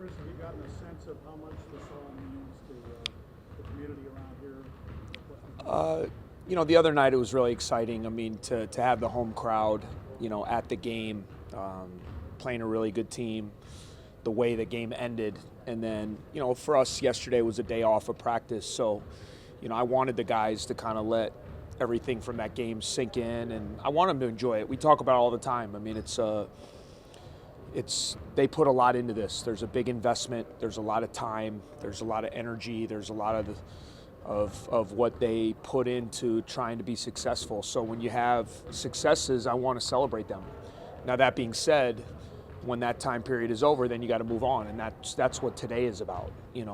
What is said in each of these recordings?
Chris, have you gotten a sense of how much this all means to the community around here? The other night it was really exciting. I mean, to have the home crowd, at the game, playing a really good team, the way the game ended. And then, for us, yesterday was a day off of practice. So, I wanted the guys to kind of let everything from that game sink in, and I want them to enjoy it. We talk about it all the time. I mean, they put a lot into this. There's a big investment. There's a lot of time. There's a lot of energy. There's a lot of what they put into trying to be successful. So when you have successes, I want to celebrate them. Now, that being said, when that time period is over, then you got to move on, and that's what today is about.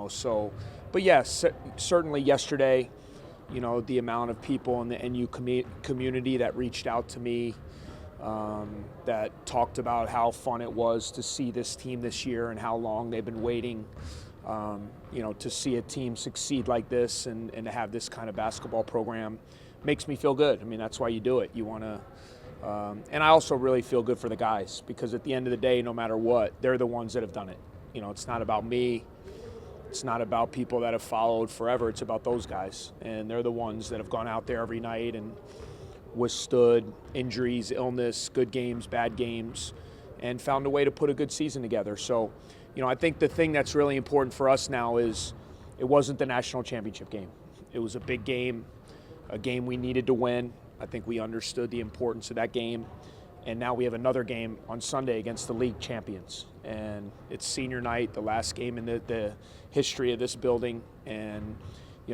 So, but yes, certainly yesterday, the amount of people in the NU community that reached out to me, that talked about how fun it was to see this team this year and how long they've been waiting, to see a team succeed like this and to have this kind of basketball program makes me feel good. I mean, that's why you do it. You want to, and I also really feel good for the guys, because at the end of the day, no matter what, they're the ones that have done it. It's not about me. It's not about people that have followed forever. It's about those guys, and they're the ones that have gone out there every night and withstood injuries, illness, good games, bad games, and found a way to put a good season together. So, I think the thing that's really important for us now is it wasn't the national championship game. It was a big game, a game we needed to win. I think we understood the importance of that game. And now we have another game on Sunday against the league champions. And it's senior night, the last game in the history of this building. And,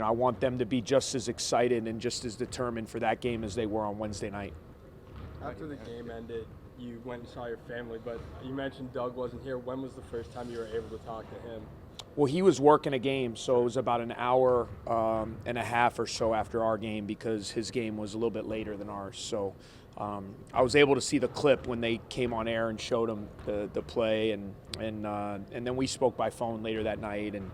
I want them to be just as excited and just as determined for that game as they were on Wednesday night. After the game ended, you went and saw your family, but you mentioned Doug wasn't here. When was the first time you were able to talk to him? Well, he was working a game, so it was about an hour and a half or so after our game, because his game was a little bit later than ours. So I was able to see the clip when they came on air and showed him the play, and then we spoke by phone later that night, and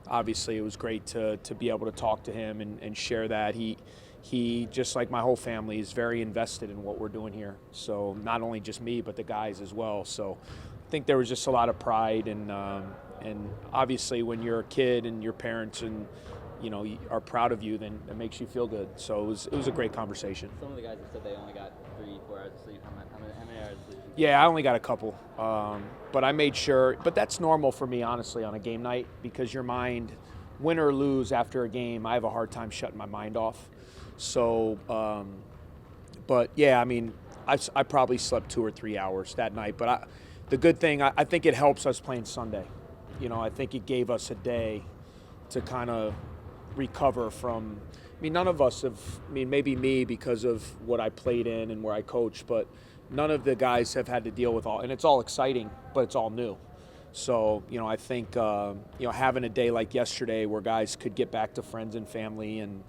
obviously it was great to be able to talk to him and share that. He, just like my whole family, is very invested in what we're doing here. So not only just me, but the guys as well. So I think there was just a lot of pride, and obviously when you're a kid and your parents and are proud of you, then it makes you feel good. So it was a great conversation. Some of the guys have said they only got 3-4 hours of sleep. How many hours of sleep? Yeah, I only got a couple, but I made sure. But that's normal for me, honestly, on a game night, because your mind, win or lose after a game, I have a hard time shutting my mind off. So, but yeah, I mean, I probably slept 2 or 3 hours that night. But the good thing, I think it helps us playing Sunday. I think it gave us a day to kind of recover from. I mean, none of us have. I mean, maybe me because of what I played in and where I coach, but none of the guys have had to deal with all. And it's all exciting, but it's all new. So, I think having a day like yesterday where guys could get back to friends and family and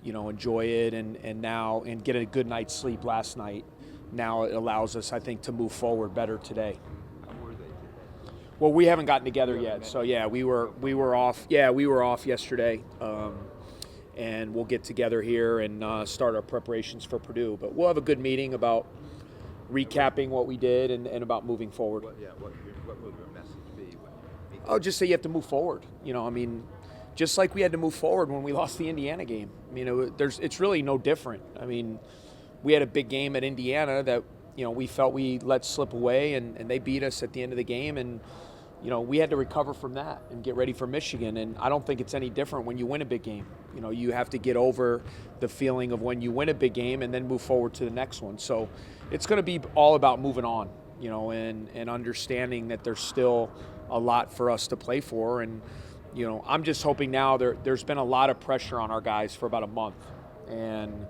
enjoy it, and get a good night's sleep last night. Now it allows us, I think, to move forward better today. How were they today? Well, we haven't gotten together yet, so yeah, we were off. Yeah, we were off yesterday, and we'll get together here and start our preparations for Purdue. But we'll have a good meeting about recapping what we did and about moving forward. What will your message be? Oh, just say you have to move forward. I mean, just like we had to move forward when we lost the Indiana game. I mean, it's really no different. I mean, we had a big game at Indiana that, we felt we let slip away, and they beat us at the end of the game, and, we had to recover from that and get ready for Michigan. And I don't think it's any different when you win a big game. You have to get over the feeling of when you win a big game and then move forward to the next one. So it's going to be all about moving on, and understanding that there's still a lot for us to play for. And, I'm just hoping now there's been a lot of pressure on our guys for about a month. And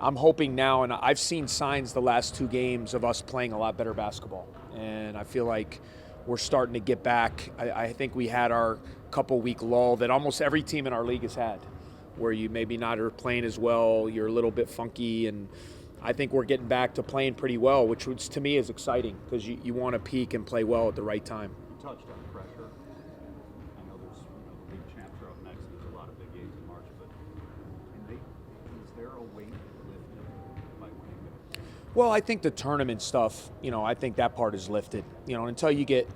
I'm hoping now, and I've seen signs the last 2 games of us playing a lot better basketball. And I feel like we're starting to get back. I think we had our couple-week lull that almost every team in our league has had, where you maybe not are playing as well, you're a little bit funky, and I think we're getting back to playing pretty well, which to me is exciting, because you want to peak and play well at the right time. You touched on pressure. I know there's the league champs are up next. There's a lot of big games in March, but is there a weight lifted by winning this? Well, I think the tournament stuff, I think that part is lifted. Until you get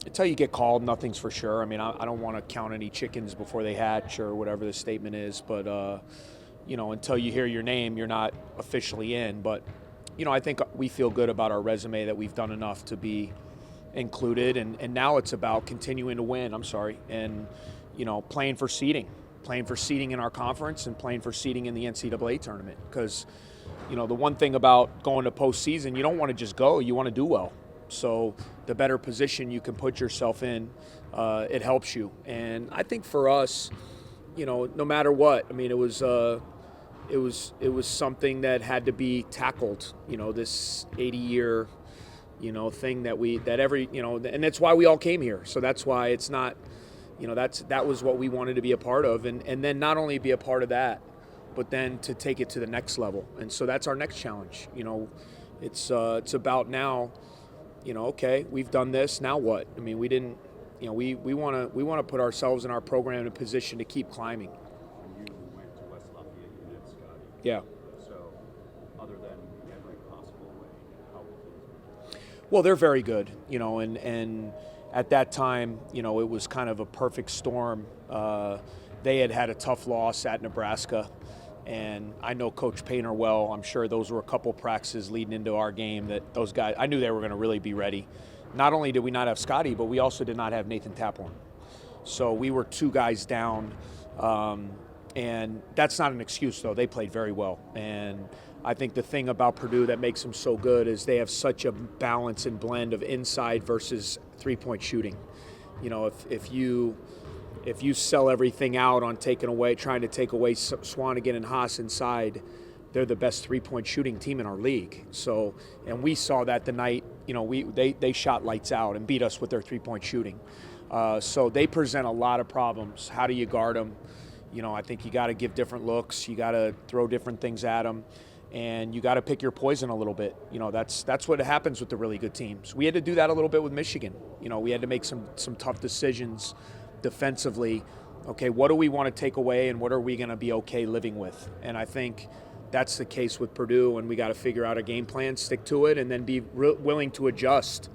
Until you get called, nothing's for sure. I mean, I don't want to count any chickens before they hatch or whatever the statement is. But, until you hear your name, you're not officially in. But, I think we feel good about our resume that we've done enough to be included. And now it's about continuing to win, and, playing for seeding in our conference and playing for seeding in the NCAA tournament. Because, the one thing about going to postseason, you don't want to just go, you want to do well. So the better position you can put yourself in, it helps you. And I think for us, no matter what, I mean, it was something that had to be tackled. This 80-year, thing and that's why we all came here. So that's why it's not, that was what we wanted to be a part of, and then not only be a part of that, but then to take it to the next level. And so that's our next challenge. It's about now. Okay, we've done this. Now what? I mean, we didn't. We want to put ourselves and our program in a position to keep climbing. When you went to West Lafayette, you met Scotty. Yeah. So, other than every possible way, how would things be? Well, they're very good. And at that time, it was kind of a perfect storm. They had a tough loss at Nebraska. And I know Coach Painter well. I'm sure those were a couple practices leading into our game that those guys, I knew they were going to really be ready. Not only did we not have Scotty, but we also did not have Nathan Taplin. So we were 2 guys down. And that's not an excuse, though. They played very well. And I think the thing about Purdue that makes them so good is they have such a balance and blend of inside versus three-point shooting. If you sell everything out on trying to take away Swanigan and Haas inside, they're the best three-point shooting team in our league. So, and we saw that the night, they shot lights out and beat us with their three-point shooting. So they present a lot of problems. How do you guard them? I think you got to give different looks. You got to throw different things at them. And you got to pick your poison a little bit. That's what happens with the really good teams. We had to do that a little bit with Michigan. We had to make some tough decisions defensively. Okay, what do we want to take away and what are we going to be okay living with? And I think that's the case with Purdue, and we got to figure out a game plan, stick to it, and then be willing to adjust,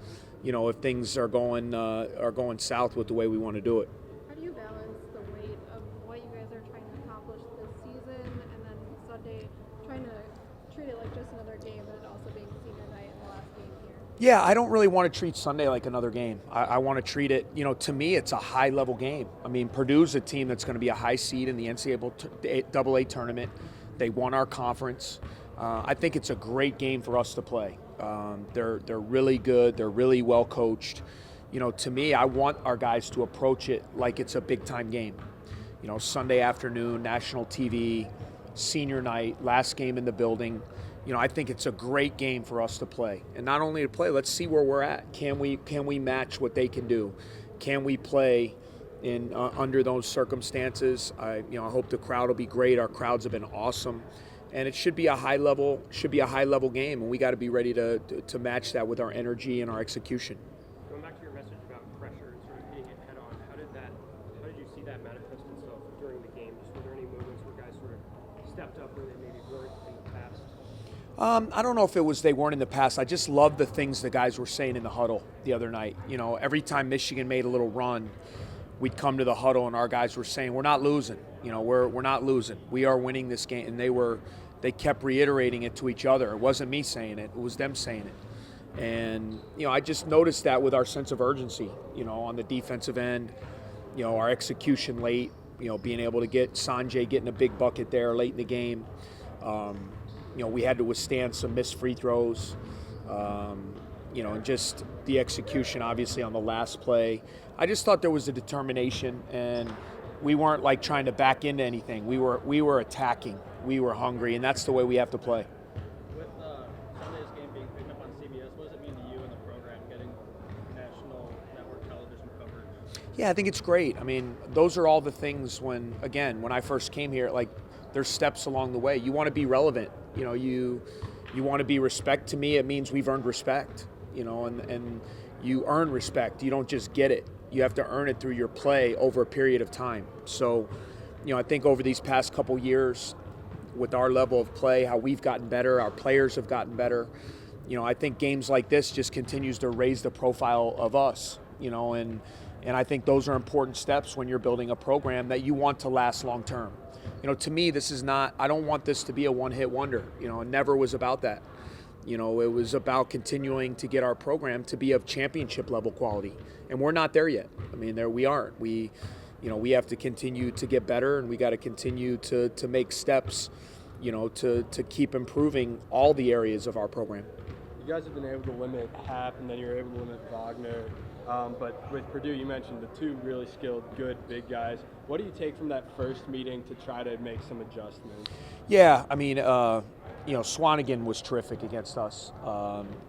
if things are going south with the way we want to do it. How do you balance the weight of what you guys are trying to accomplish this season and then Sunday trying to treat it like just another game, but it also being senior night and the last game here? Yeah, I don't really want to treat Sunday like another game. I want to treat it, to me, it's a high-level game. I mean, Purdue's a team that's going to be a high seed in the NCAA tournament. They won our conference. I think it's a great game for us to play. They're really good. They're really well coached. To me, I want our guys to approach it like it's a big-time game. Sunday afternoon, national TV, senior night, last game in the building. I think it's a great game for us to play. And not only to play, let's see where we're at. Can we match what they can do? Can we play in under those circumstances? I hope the crowd will be great. Our crowds have been awesome. And it should be a high level game, and we got to be ready to match that with our energy and our execution. Going back to your message about pressure and sort of hitting it head on, how did you see that manifest itself during the game? Just were there any moments where guys sort of stepped up where they maybe weren't in the past? I don't know if it was they weren't in the past. I just love the things the guys were saying in the huddle the other night. Every time Michigan made a little run, we'd come to the huddle and our guys were saying, we're not losing. We're not losing. We are winning this game. And they kept reiterating it to each other. It wasn't me saying it. It was them saying it. And, I just noticed that with our sense of urgency, on the defensive end, our execution late, being able to get Sanjay getting a big bucket there late in the game. We had to withstand some missed free throws, and just the execution, obviously, on the last play. I just thought there was a determination, and we weren't like trying to back into anything. We were attacking. We were hungry, and that's the way we have to play. With Sunday's game being picked up on CBS, what does it mean to you and the program getting national network television coverage? Yeah, I think it's great. I mean, those are all the things when I first came here, like there's steps along the way. You want to be relevant. You want to be respect. To me, it means we've earned respect, and you earn respect. You don't just get it. You have to earn it through your play over a period of time. So, I think over these past couple years, with our level of play, how we've gotten better, our players have gotten better. I think games like this just continues to raise the profile of us, and I think those are important steps when you're building a program that you want to last long term. To me, this is not, I don't want this to be a one-hit wonder. It never was about that. It was about continuing to get our program to be of championship level quality, and we're not there yet. We aren't. We have to continue to get better, and we got to continue to make steps, to keep improving all the areas of our program. You guys have been able to limit Hap, and then you're able to limit Wagner. But with Purdue, you mentioned the two really skilled, good, big guys. What do you take from that first meeting to try to make some adjustments? Yeah, Swanigan was terrific against us,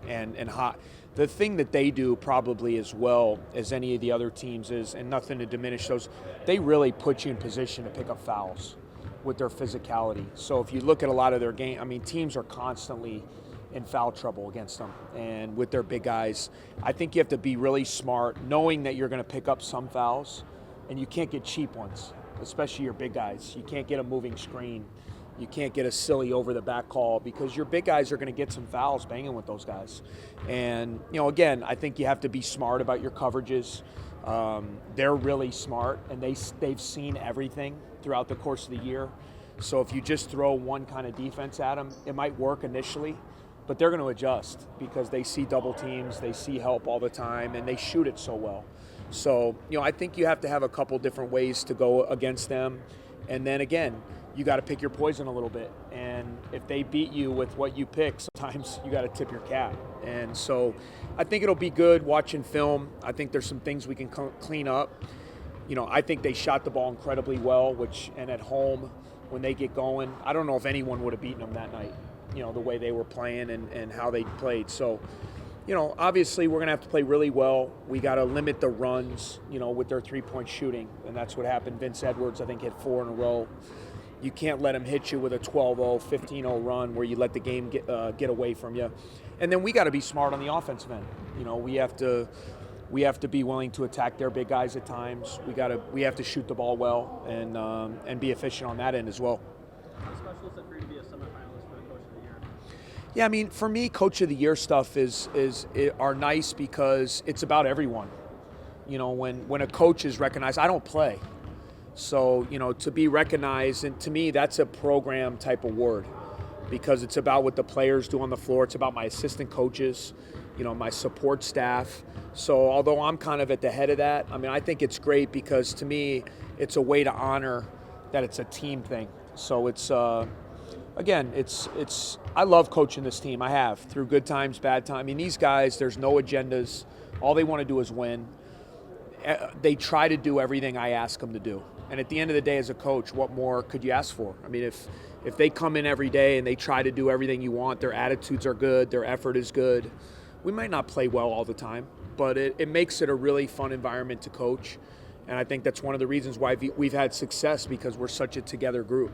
and hot. The thing that they do probably as well as any of the other teams is, and nothing to diminish those, they really put you in position to pick up fouls with their physicality. So if you look at a lot of their game, teams are constantly in foul trouble against them, and with their big guys, I think you have to be really smart, knowing that you're going to pick up some fouls, and you can't get cheap ones, especially your big guys. You can't get a moving screen. You can't get a silly over-the-back call, because your big guys are going to get some fouls banging with those guys. And, again, I think you have to be smart about your coverages. They're really smart, and they've seen everything throughout the course of the year. So if you just throw one kind of defense at them, it might work initially, but they're going to adjust because they see double teams, they see help all the time, and they shoot it so well. So, I think you have to have a couple different ways to go against them. And then again, you got to pick your poison a little bit. And if they beat you with what you pick, sometimes you got to tip your cap. And so I think it'll be good watching film. I think there's some things we can clean up. I think they shot the ball incredibly well, and at home, when they get going, I don't know if anyone would have beaten them that night, the way they were playing and how they played. So, obviously we're going to have to play really well. We got to limit the runs, with their three-point shooting, and that's what happened. Vince Edwards, I think, hit 4 in a row. You can't let him hit you with a 12-0, 15-0 run where you let the game get away from you. And then we got to be smart on the offensive end. We have to be willing to attack their big guys at times. We have to shoot the ball well and be efficient on that end as well. How special is it for you to be a semifinalist for the Coach of the Year? Yeah, for me, Coach of the Year stuff are nice because it's about everyone. When a coach is recognized, I don't play. So, to be recognized, and to me, that's a program type award because it's about what the players do on the floor. It's about my assistant coaches, my support staff. So although I'm kind of at the head of that, I think it's great because to me, it's a way to honor that it's a team thing. So it's, again, I love coaching this team. I have, through good times, bad times. These guys, there's no agendas. All they want to do is win. They try to do everything I ask them to do. And at the end of the day, as a coach, what more could you ask for? If they come in every day and they try to do everything you want, their attitudes are good, their effort is good, we might not play well all the time, but it makes it a really fun environment to coach. And I think that's one of the reasons why we've had success, because we're such a together group.